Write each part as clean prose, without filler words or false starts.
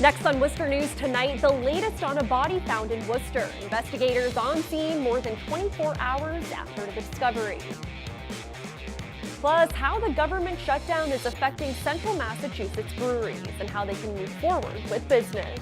Next on Worcester News tonight, the latest on a body found in Worcester. Investigators on scene more than 24 hours after the discovery. Plus, how the government shutdown is affecting central Massachusetts breweries and how they can move forward with business.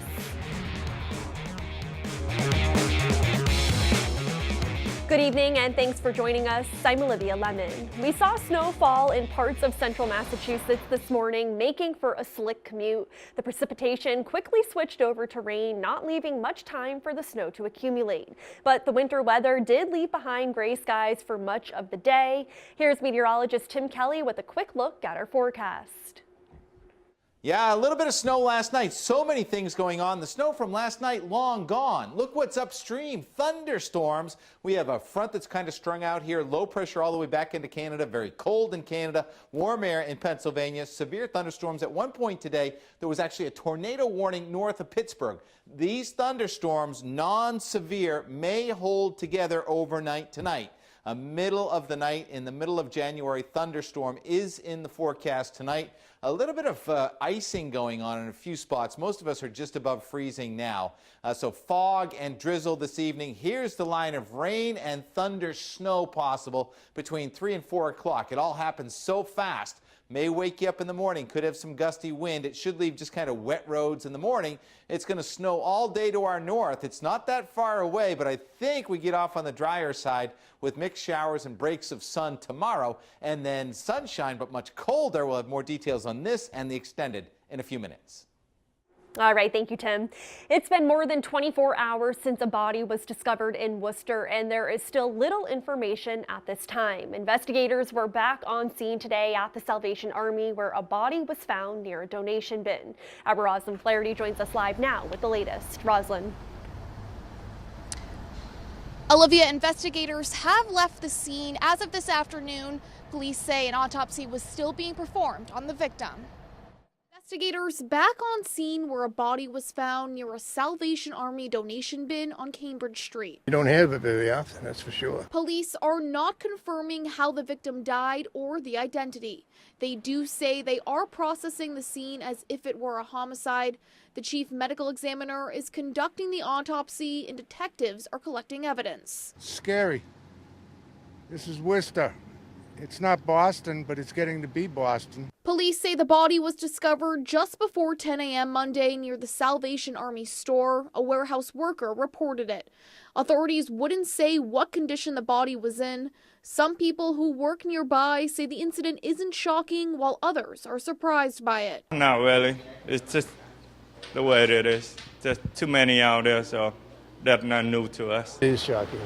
Good evening and thanks for joining us. I'm Olivia Lemon. We saw snow fall in parts of central Massachusetts this morning, making for a slick commute. The precipitation quickly switched over to rain, not leaving much time for the snow to accumulate. But the winter weather did leave behind gray skies for much of the day. Here's meteorologist Tim Kelly with a quick look at our forecast. Yeah, a little bit of snow last night. So many things going on. The snow from last night long gone. Look what's upstream. Thunderstorms. We have a front that's kind of strung out here. Low pressure all the way back into Canada. Very cold in Canada. Warm air in Pennsylvania. Severe thunderstorms. At one point today, there was actually a tornado warning north of Pittsburgh. These thunderstorms, non-severe, may hold together overnight tonight. A middle of the night, in the middle of January, thunderstorm is in the forecast tonight. A little bit of icing going on in a few spots. Most of us are just above freezing now. So fog and drizzle this evening. Here's the line of rain and thunder snow possible between 3 and 4 o'clock. It all happens so fast. May wake you up in the morning, could have some gusty wind. It should leave just kind of wet roads in the morning. It's going to snow all day to our north. It's not that far away, but I think we get off on the drier side with mixed showers and breaks of sun tomorrow, and then sunshine, but much colder. We'll have more details on this and the extended in a few minutes. All right, thank you, Tim. It's been more than 24 hours since a body was discovered in Worcester, and there is still little information at this time. Investigators were back on scene today at the Salvation Army, where a body was found near a donation bin. Our Rosalind Flaherty joins us live now with the latest. Rosalind. Olivia, investigators have left the scene. As of this afternoon, police say an autopsy was still being performed on the victim. Investigators back on scene where a body was found near a Salvation Army donation bin on Cambridge Street. You don't have it very often, that's for sure. Police are not confirming how the victim died or the identity. They do say they are processing the scene as if it were a homicide. The chief medical examiner is conducting the autopsy and detectives are collecting evidence. Scary. This is Worcester. It's not Boston, but it's getting to be Boston. Police say the body was discovered just before 10 a.m. Monday near the Salvation Army store. A warehouse worker reported it. Authorities wouldn't say what condition the body was in. Some people who work nearby say the incident isn't shocking, while others are surprised by it. Not really. It's just the way it is. There's too many out there, so that's not new to us. It is shocking.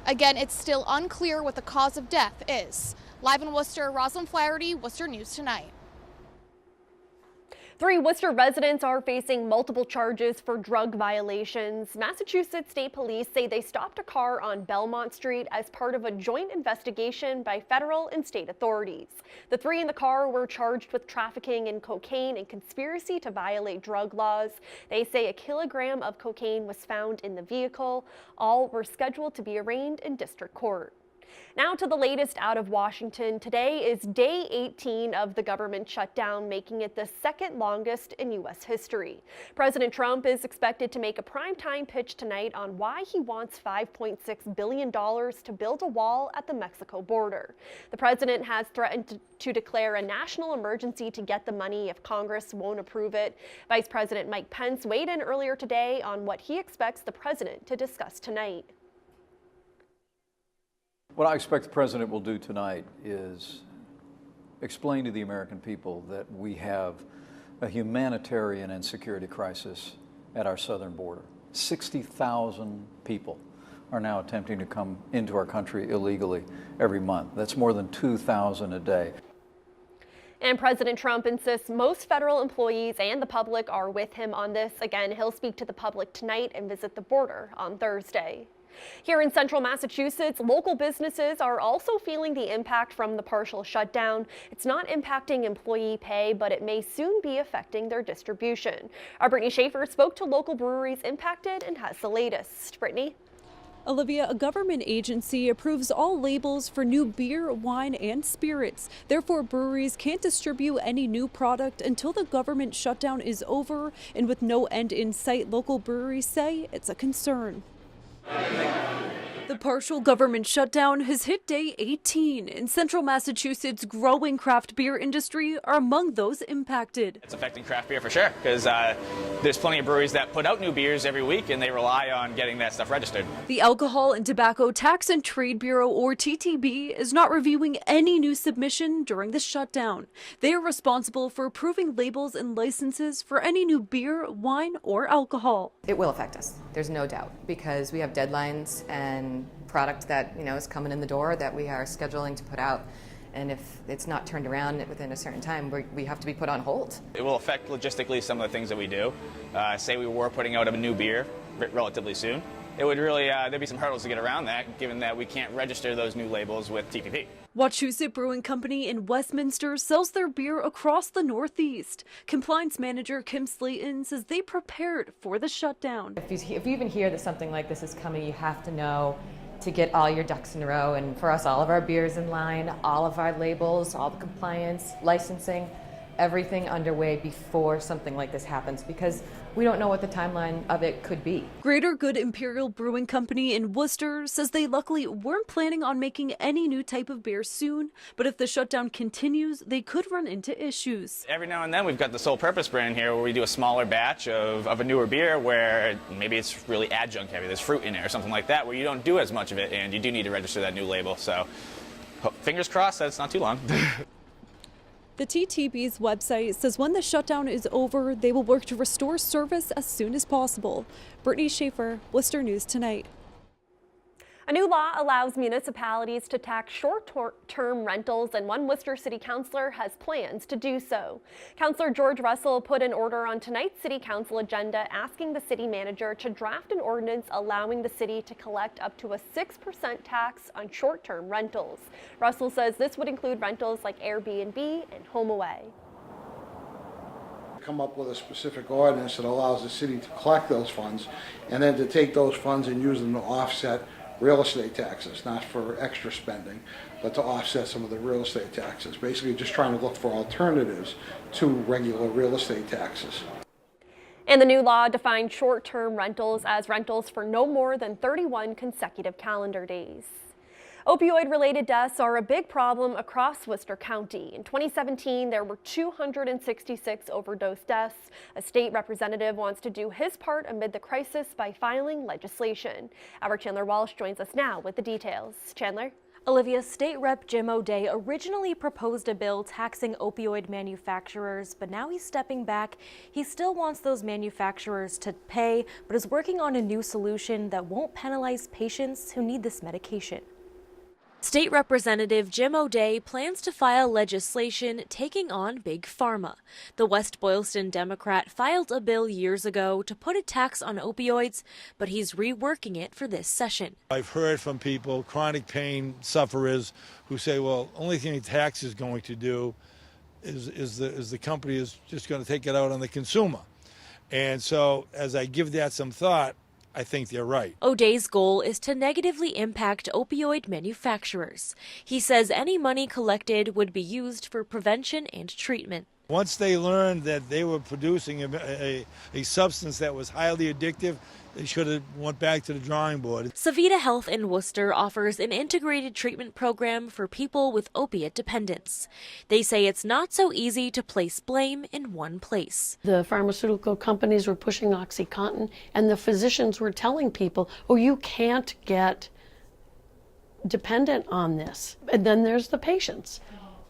Again, it's still unclear what the cause of death is. Live in Worcester, Rosalind Flaherty, Worcester News Tonight. 3 Worcester residents are facing multiple charges for drug violations. Massachusetts State Police say they stopped a car on Belmont Street as part of a joint investigation by federal and state authorities. The 3 in the car were charged with trafficking in cocaine and conspiracy to violate drug laws. They say a kilogram of cocaine was found in the vehicle. All were scheduled to be arraigned in district court. Now to the latest out of Washington. Today is day 18 of the government shutdown, making it the second longest in U.S. history. President Trump is expected to make a primetime pitch tonight on why he wants $5.6 billion to build a wall at the Mexico border. The president has threatened to declare a national emergency to get the money if Congress won't approve it. Vice President Mike Pence weighed in earlier today on what he expects the president to discuss tonight. What I expect the president will do tonight is explain to the American people that we have a humanitarian and security crisis at our southern border. 60,000 people are now attempting to come into our country illegally every month. That's more than 2,000 a day. And President Trump insists most federal employees and the public are with him on this. Again, he'll speak to the public tonight and visit the border on Thursday. Here in central Massachusetts, local businesses are also feeling the impact from the partial shutdown. It's not impacting employee pay, but it may soon be affecting their distribution. Our Brittany Schaefer spoke to local breweries impacted and has the latest. Brittany? Olivia, a government agency approves all labels for new beer, wine, and spirits. Therefore, breweries can't distribute any new product until the government shutdown is over. And with no end in sight, local breweries say it's a concern. The partial government shutdown has hit day 18. In central Massachusetts, growing craft beer industry are among those impacted. It's affecting craft beer for sure, because there's plenty of breweries that put out new beers every week and they rely on getting that stuff registered. The Alcohol and Tobacco Tax and Trade Bureau, or TTB, is not reviewing any new submission during the shutdown. They are responsible for approving labels and licenses for any new beer, wine, or alcohol. It will affect us, there's no doubt, because we have deadlines and product that is coming in the door that we are scheduling to put out, and if it's not turned around within a certain time, we have to be put on hold. It will affect logistically some of the things that we do. Say we were putting out a new beer relatively soon. It would really, there'd be some hurdles to get around that, given that we can't register those new labels with TPP. Wachusett Brewing Company in Westminster sells their beer across the Northeast. Compliance manager Kim Slayton says they prepared for the shutdown. If you even hear that something like this is coming, you have to know to get all your ducks in a row, and for us, all of our beers in line, all of our labels, all the compliance, licensing, everything underway before something like this happens, because we don't know what the timeline of it could be. Greater Good Imperial Brewing Company in Worcester says they luckily weren't planning on making any new type of beer soon, but if the shutdown continues, they could run into issues. Every now and then we've got the Sole Purpose brand here where we do a smaller batch of a newer beer where maybe it's really adjunct heavy, there's fruit in it or something like that, where you don't do as much of it and you do need to register that new label. So fingers crossed that it's not too long. The TTB's website says when the shutdown is over, they will work to restore service as soon as possible. Brittany Schaefer, Worcester News Tonight. A new law allows municipalities to tax short-term rentals, and one Worcester City Councilor has plans to do so. Councilor George Russell put an order on tonight's City Council agenda asking the city manager to draft an ordinance allowing the city to collect up to a 6% tax on short-term rentals. Russell says this would include rentals like Airbnb and HomeAway. Come up with a specific ordinance that allows the city to collect those funds and then to take those funds and use them to offset real estate taxes, not for extra spending, but to offset some of the real estate taxes. Basically just trying to look for alternatives to regular real estate taxes. And the new law defines short-term rentals as rentals for no more than 31 consecutive calendar days. Opioid-related deaths are a big problem across Worcester County. In 2017, there were 266 overdose deaths. A state representative wants to do his part amid the crisis by filing legislation. Our Chandler Walsh joins us now with the details. Chandler? Olivia, State Rep Jim O'Day originally proposed a bill taxing opioid manufacturers, but now he's stepping back. He still wants those manufacturers to pay, but is working on a new solution that won't penalize patients who need this medication. State Representative Jim O'Day plans to file legislation taking on Big Pharma. The West Boylston Democrat filed a bill years ago to put a tax on opioids, but he's reworking it for this session. I've heard from people, chronic pain sufferers, who say, well, only thing the tax is going to do is the company is just going to take it out on the consumer. And so as I give that some thought, I think they're right. O'Day's goal is to negatively impact opioid manufacturers. He says any money collected would be used for prevention and treatment. Once they learned that they were producing a substance that was highly addictive, they should have went back to the drawing board. Savita Health in Worcester offers an integrated treatment program for people with opiate dependence. They say it's not so easy to place blame in one place. The pharmaceutical companies were pushing OxyContin, and the physicians were telling people, oh, you can't get dependent on this. And then there's the patients.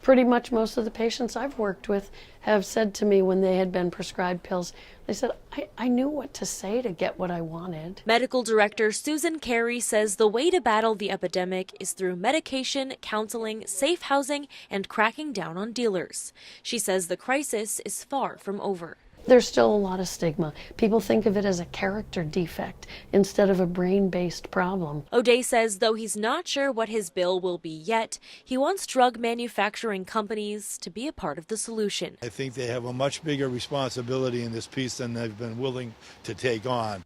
Pretty much most of the patients I've worked with have said to me when they had been prescribed pills, they said, I knew what to say to get what I wanted. Medical Director Susan Carey says the way to battle the epidemic is through medication, counseling, safe housing, and cracking down on dealers. She says the crisis is far from over. There's still a lot of stigma. People think of it as a character defect instead of a brain-based problem. O'Day says though he's not sure what his bill will be yet, he wants drug manufacturing companies to be a part of the solution. I think they have a much bigger responsibility in this piece than they've been willing to take on.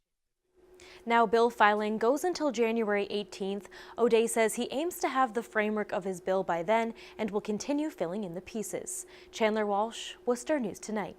Now, bill filing goes until January 18th. O'Day says he aims to have the framework of his bill by then and will continue filling in the pieces. Chandler Walsh, Worcester News Tonight.